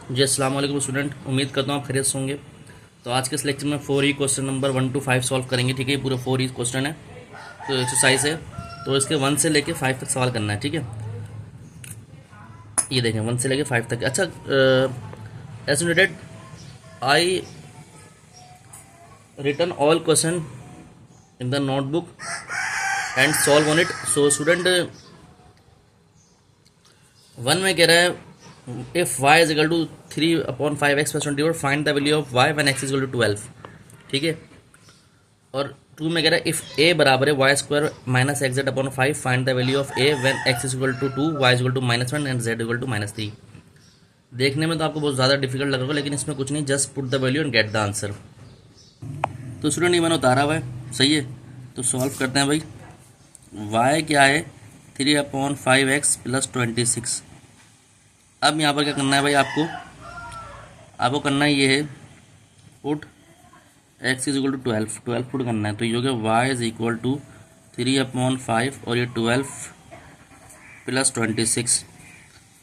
जी अस्सलाम वालेकुम स्टूडेंट, उम्मीद करता हूँ आप खैरियत से होंगे। तो आज के इस लेक्चर में 4 क्वेश्चन नंबर 1 to 5 सॉल्व करेंगे। ठीक है, पूरे 4 क्वेश्चन है, तो एक्सरसाइज है। तो इसके 1 से लेके 5 तक सवाल करना है। ठीक है, ये देखें 1 से लेके 5 तक। अच्छा, as related I return all question in the notebook and solve on it. So student 1 में कह रहा है if y is equal to 3/5x plus 24 find the value of y when x is equal to 12। ठीक है, और 2 में कह रहा है इफ a बराबर है Y square minus X Z upon 5 find the value of a when x is equal to 2 y is equal to -1 and z equal to -3। देखने में तो आपको बहुत ज़्यादा डिफिकल्ट लग रहा होगा, लेकिन इसमें कुछ नहीं, just put the value and get the answer. तो स्टूडेंट ये मैंने उतारा हुआ है, सही है। तो सॉल्व करते हैं भाई। y क्या है 3/5x प्लस 26। अब यहाँ पर क्या करना है भाई, आपको करना ये है put x is equal to 12 put करना है। तो ये हो गया y इज इक्वल टू 3/5 और ये 12 प्लस 26।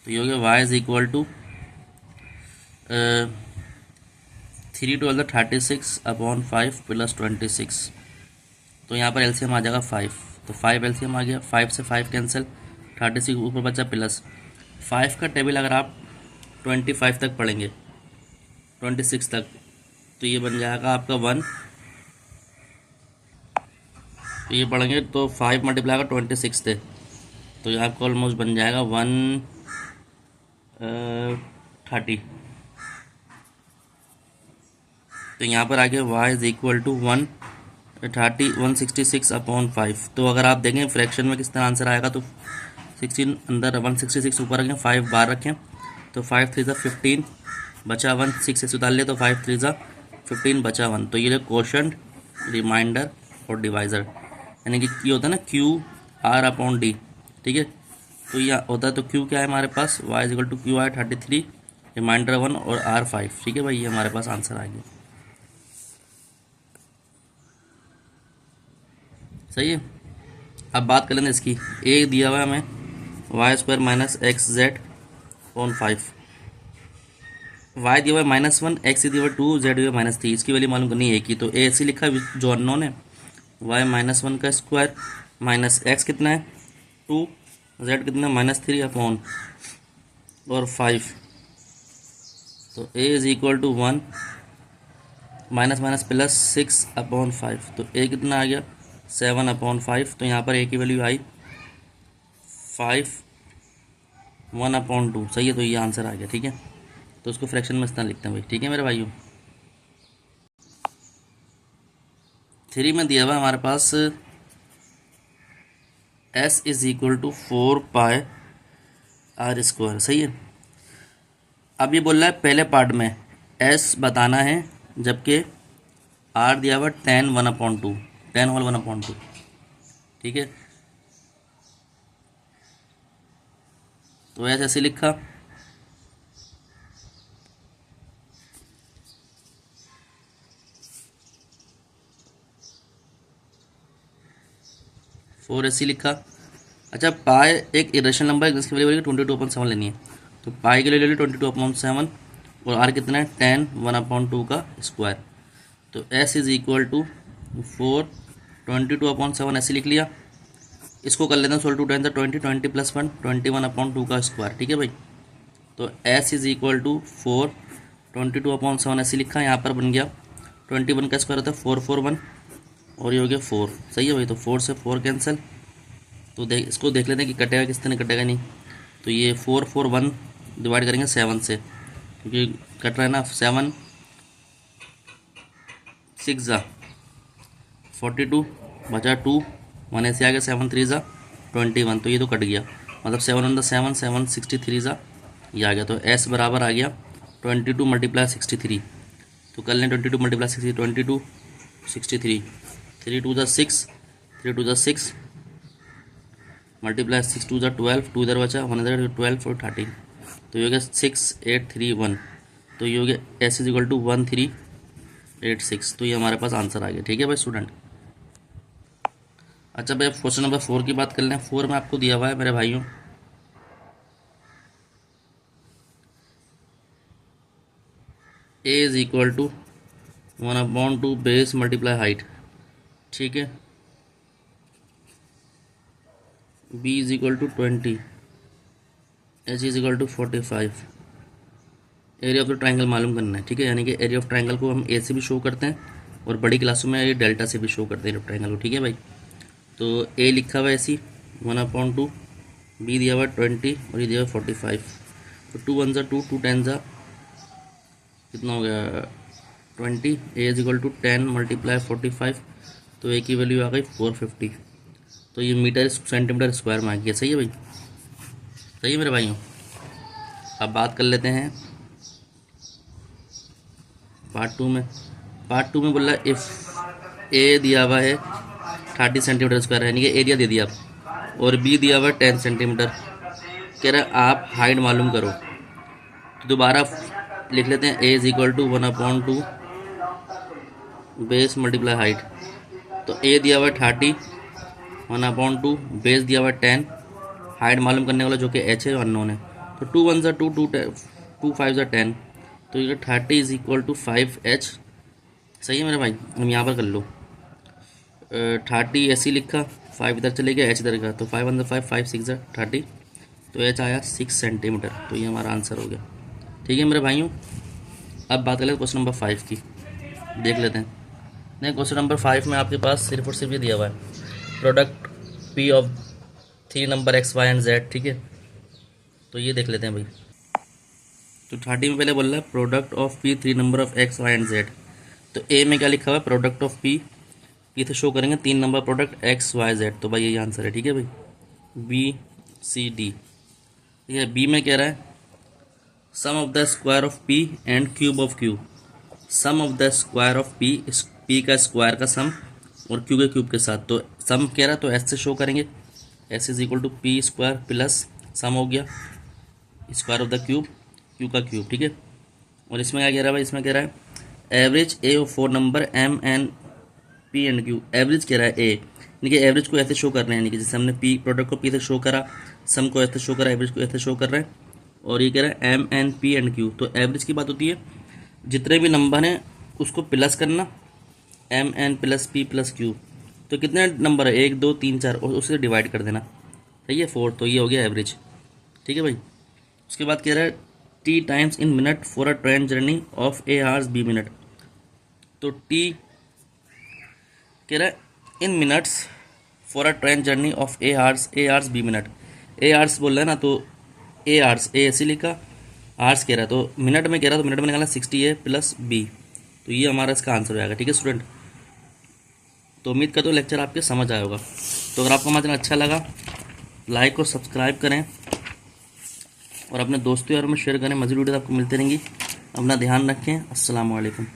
तो ये हो गया y is equal to 3×12 36/5 plus 26। तो यहाँ पर एलसीएम आ जाएगा 5, तो 5 एलसीएम आ गया, 5 से 5 कैंसिल, 36 ऊपर बचा प्लस 5 का टेबल अगर आप 25 तक पढ़ेंगे, 26 तक, तो ये बन जाएगा आपका 1। तो ये पढ़ेंगे तो 5 मल्टीप्लाई का 26 थे, तो ये आपका ऑलमोस्ट बन जाएगा 130। तो यहाँ पर आगे y इज इक्वल टू 166/5। तो अगर आप देखें फ्रैक्शन में किस तरह आंसर आएगा, तो 16 अंदर 166 ऊपर रखें, 5 बाहर रखें, तो 5 3 15 बचा 1, 6 से उतार लिया तो 5 3 15 बचा 1। तो ये क्वोशंट, रिमाइंडर और डिवाइज़र, यानी कि ये होता है ना QR/D। ठीक है, तो ये होता है, तो Q क्या है हमारे पास, y is equal to QR 33, reminder 1 और R 5। ठीक है भाई, ये हमारे पास आंसर आ गया, सही है। अब बात कर लेंगे इसकी। ए दिया हुआ है हमें Y square minus X Z upon 5, Y दिया हुआ है -1, एक्स दिया हुआ 2, जेड दिया हुआ -3। इसकी वैल्यू मालूम करनी है एक ही, तो ए ऐसे लिखा है जो अननोन है, वाई -1 का स्क्वायर माइनस एक्स कितना है 2, जेड कितना है -3 अपॉन और 5। तो A is equal to 1 minus minus plus 6/5। तो ए कितना आ गया 7/5। तो यहाँ पर ए की वैल्यू आई 5 1/2, सही है। तो ये आंसर आ गया, ठीक है। तो उसको फ्रैक्शन में इस तरह लिखते हैं भाई, ठीक है मेरे भाइयों। 3 में दिया हुआ हमारे पास s is equal to 4πr², सही है। अब ये बोल रहा है पहले पार्ट में s बताना है, जबकि r दिया हुआ 10 1/2, 10 होल 1/2, ठीक है। तो ऐसे लिखा, फोर ऐसी लिखा। अच्छा, पाई एक इरेशनल नंबर है जिसकी वैल्यू 22/7 लेनी है, तो पाई की वैल्यू 22/7 और आर कितना है 10 1/2 का स्क्वायर। तो s इज इक्वल टू 4 22/7 ऐसे लिख लिया। इसको कर लेते हैं 12 2 10 20 20 प्लस 1 21/2 का स्क्वायर, ठीक है भाई। तो s इज इक्वल टू 4 22/7 ऐसे लिखा, यहाँ पर बन गया 21 का स्क्वायर होता है 441 और ये हो गया 4, सही है भाई। तो 4 से 4 कैंसिल, तो इसको देख लेते हैं कि कटेगा किस तरह, कटेगा नहीं। तो ये 4 4 1 डिवाइड करेंगे 7 से, क्योंकि कट रहा है ना। 7 6 42 बचा 2, 1 ऐसे आ गया, 7 3 21। तो ये तो कट गया, मतलब 7 1 7 7 63 ये आ गया। तो s बराबर आ गया 22 मल्टीप्लाई 63। तो कर लें 22 मल्टीप्लाई 60, 22 63, 3 2 6, 3 2 6 मल्टीप्लाई 6 2 12, 2 इधर बचा 1 इधर 12 और 13। तो ये हो गया 6831। तो ये हो गया s इज इक्वल टू 1386। तो ये हमारे पास आंसर आ गया, ठीक है भाई स्टूडेंट। अच्छा भाई, क्वेश्चन नंबर 4 की बात कर लें। 4 में आपको दिया हुआ है मेरे भाइयों A is equal to 1/2 base multiply height, ठीक है। B is equal to 20, H is equal to 45। Area of the triangle मालूम करना है, ठीक है। यानी कि एरिया ऑफ ट्राइंगल को हम ए से भी शो करते हैं और बड़ी क्लासों में ये डेल्टा से भी शो करते हैं ट्राइंगल को, ठीक है भाई। तो ए लिखा हुआ है ऐसी 1/2, बी दिया हुआ 20 और ये दिया हुआ 45। तो 2 1 ज़ा 2, 2 10 ज़ा कितना हो गया 20। ए इज इक्वल टू 10 मल्टीप्लाई 45, तो ए की वैल्यू आ गई 450। तो ये मीटर सेंटीमीटर स्क्वायर में आ गया। सही है भाई, सही है मेरे भाइयों। अब बात कर लेते हैं पार्ट टू में। पार्ट टू में बोला इफ़ ए दिया हुआ है 30 सेंटीमीटर स्क्वायर, यानी कि एरिया दे दिया, और बी दिया हुआ है 10 सेंटीमीटर। कह रहा है आप हाइट मालूम करो। तो दोबारा लिख लेते हैं A is equal to 1/2 base multiply height. तो ए दिया हुआ है 30, 1/2 बेस दिया हुआ है 10, हाइट मालूम करने वाला जो कि एच है अननोन है। तो 2 1 ज़ा 2, 2 5 ज़ा 10, तो ये 30 इज इक्वल टू 5h। सही है मेरे भाई, हम यहाँ पर कर लो 30 ऐसे ही लिखा, 5 इधर चले गया, एच इधर का, तो 5 1 ज़ा 5, 5 6 ज़ा 30, तो एच आया 6 सेंटीमीटर। तो ये हमारा आंसर हो गया, ठीक है मेरे भाइयों। अब बात कर लेते क्वेश्चन नंबर 5 की, देख लेते हैं। नहीं, क्वेश्चन नंबर 5 में आपके पास सिर्फ और सिर्फ ये दिया हुआ है product P of 3 number X Y and Z, ठीक है। तो ये देख लेते हैं भाई। तो 30 में पहले बोल रहा है product of P 3 number of X Y and Z. तो ए में क्या लिखा हुआ है प्रोडक्ट ऑफ पी, ये तो शो करेंगे 3 number product X Y Z, तो भाई यही आंसर है, ठीक है भाई, बी सी डी। ये बी में कह रहा है sum of the square of P and cube of Q. Sum of the square of P का स्क्वायर का सम और क्यू के क्यूब के साथ। तो सम कह रहा है तो एस से शो करेंगे, S is equal to P square plus sum हो गया square of the cube, Q का क्यूब, ठीक है। और इसमें क्या कह रहा है भाई, इसमें कह रहा है average A of 4 number M N P and Q. Average कह रहा है ए, यानी कि एवरेज को ऐसे शो कर रहे हैं, यानी कि जैसे हमने पी प्रोडक्ट को पी से शो करा, सम को ऐसे शो करा, एवरेज को ऐसे शो कर रहा है। और ये कह रहा है M N P and Q. तो एवरेज की बात होती है जितने भी नंबर हैं उसको प्लस करना, M N plus P plus Q. तो कितने नंबर है 1 2 3 4 और उससे डिवाइड कर देना, सही है 4। तो ये हो गया एवरेज, ठीक है भाई। उसके बाद कह रहा है T times in minute for a train journey of A hours B minute. तो टी कह रहा है in minutes for a train journey of A hours B minute. A hours बोल रहा है ना, तो ए आवर्स ए ऐसे लिखा, आवर्स कह रहा है तो मिनट में कह रहा है, तो मिनट में निकाला 60 ए प्लस बी। तो ये हमारा इसका आंसर हो जाएगा, ठीक है स्टूडेंट। तो उम्मीद करता हूँ लेक्चर आपके समझ आया होगा। तो अगर आपको हमारा चैनल अच्छा लगा लाइक और सब्सक्राइब करें और अपने दोस्तों यारों में शेयर करें। मज़ीद वीडियो आपको मिलती रहेंगी। अपना ध्यान रखें। अस्सलाम वालेकुम।